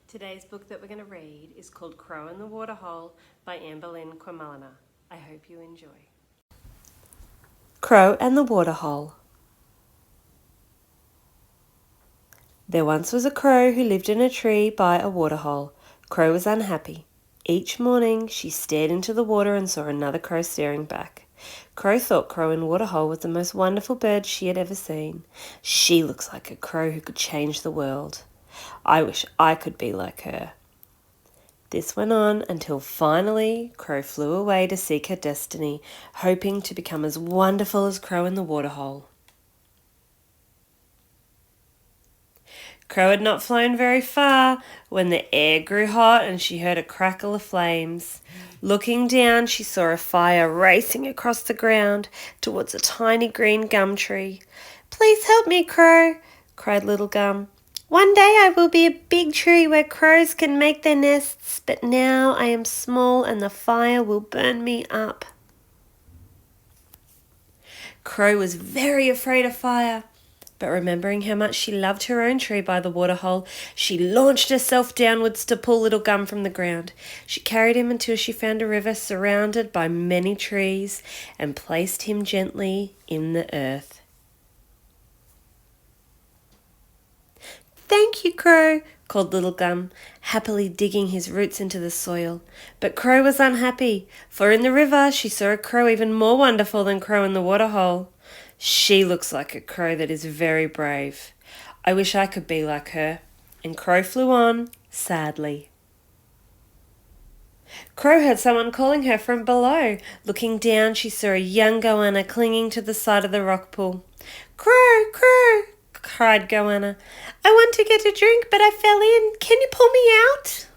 Today's book that we're going to read is called Crow in the Waterhole by Amberlynn Quamallina. I hope you enjoy. Crow and the Waterhole. There once was a crow who lived in a tree by a waterhole. Crow was unhappy. Each morning she stared into the water and saw another crow staring back. Crow thought Crow in Waterhole was the most wonderful bird she had ever seen. She looks like a crow who could change the world. I wish I could be like her. This went on until finally Crow flew away to seek her destiny, hoping to become as wonderful as Crow in the Waterhole. Crow had not flown very far when the air grew hot and she heard a crackle of flames. Looking down, she saw a fire racing across the ground towards a tiny green gum tree. "Please help me, Crow," cried Little Gum. "One day I will be a big tree where crows can make their nests, but now I am small and the fire will burn me up." Crow was very afraid of fire, but remembering how much she loved her own tree by the waterhole, she launched herself downwards to pull Little Gum from the ground. She carried him until she found a river surrounded by many trees and placed him gently in the earth. "Thank you, Crow," called Little Gum, happily digging his roots into the soil. But Crow was unhappy, for in the river she saw a crow even more wonderful than Crow in the Waterhole. "She looks like a crow that is very brave. I wish I could be like her." And Crow flew on, sadly. Crow heard someone calling her from below. Looking down, she saw a young goanna clinging to the side of the rock pool. "Crow, Crow," cried Goanna, "I want to get a drink, but I fell in. Can you pull me out?"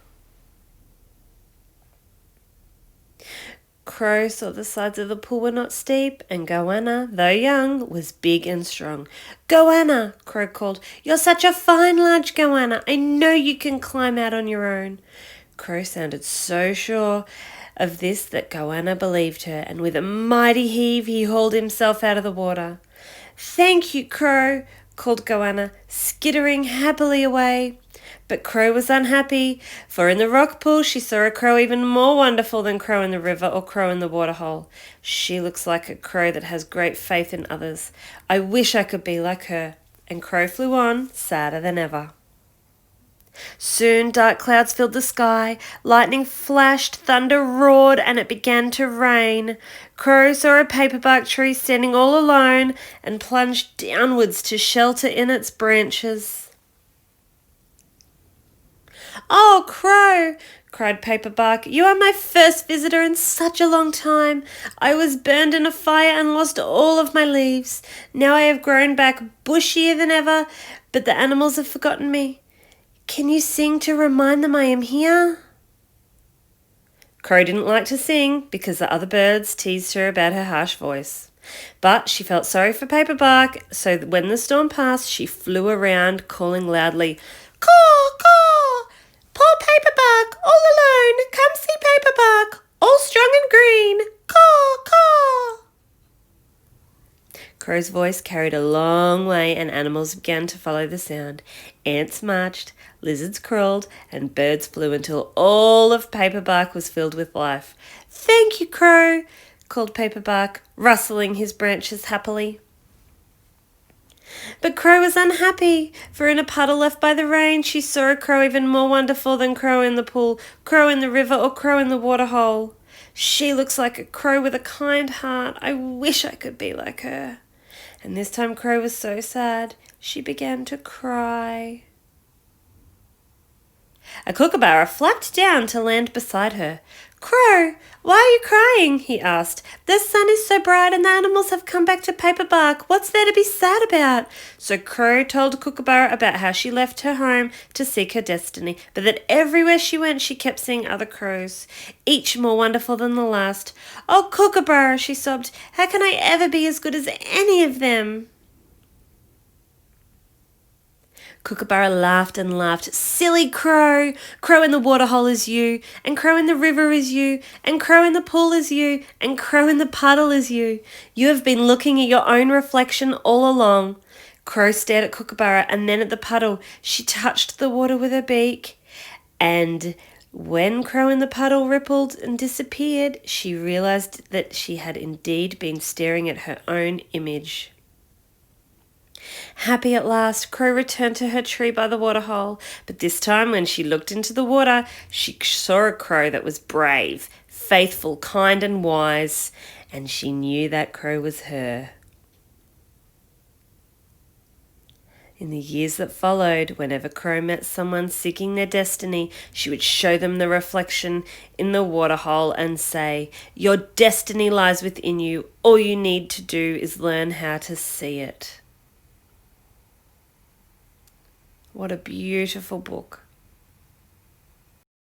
Crow saw the sides of the pool were not steep, and Goanna, though young, was big and strong. "Goanna," Crow called, "you're such a fine large goanna. I know you can climb out on your own." Crow sounded so sure of this that Goanna believed her, and with a mighty heave he hauled himself out of the water. "Thank you, Crow," called Goanna, skittering happily away. But Crow was unhappy, for in the rock pool she saw a crow even more wonderful than Crow in the river or Crow in the waterhole. "She looks like a crow that has great faith in others. I wish I could be like her." And Crow flew on, sadder than ever. Soon dark clouds filled the sky, lightning flashed, thunder roared, and it began to rain. Crow saw a paperbark tree standing all alone and plunged downwards to shelter in its branches. "Oh, Crow," cried Paperbark, "you are my first visitor in such a long time. I was burned in a fire and lost all of my leaves. Now I have grown back bushier than ever, but the animals have forgotten me. Can you sing to remind them I am here?" Crow didn't like to sing because the other birds teased her about her harsh voice. But she felt sorry for Paperbark, so when the storm passed, she flew around calling loudly, "Caw, caw! Poor Paperbark, all alone! Come see Paperbark, all strong and green! Caw, caw!" Crow's voice carried a long way and animals began to follow the sound. Ants marched, lizards crawled, and birds flew until all of Paperbark was filled with life. "Thank you, Crow," called Paperbark, rustling his branches happily. But Crow was unhappy, for in a puddle left by the rain she saw a crow even more wonderful than Crow in the pool, Crow in the river, or Crow in the waterhole. "She looks like a crow with a kind heart. I wish I could be like her." And this time Crow was so sad, she began to cry. A kookaburra flapped down to land beside her. "Crow, why are you crying?" he asked. "The sun is so bright and the animals have come back to Paperbark. What's there to be sad about?" So Crow told Kookaburra about how she left her home to seek her destiny, but that everywhere she went she kept seeing other crows, each more wonderful than the last. "Oh, Kookaburra," she sobbed, "how can I ever be as good as any of them?" Kookaburra laughed and laughed. "Silly Crow! Crow in the waterhole is you, and Crow in the river is you, and Crow in the pool is you, and Crow in the puddle is you. You have been looking at your own reflection all along." Crow stared at Kookaburra and then at the puddle. She touched the water with her beak, And when Crow in the Puddle rippled and disappeared, she realized that she had indeed been staring at her own image. Happy at last, Crow returned to her tree by the waterhole, but this time when she looked into the water, she saw a crow that was brave, faithful, kind and wise, and she knew that crow was her. In the years that followed, whenever Crow met someone seeking their destiny, she would show them the reflection in the waterhole and say, "Your destiny lies within you. All you need to do is learn how to see it." What a beautiful book.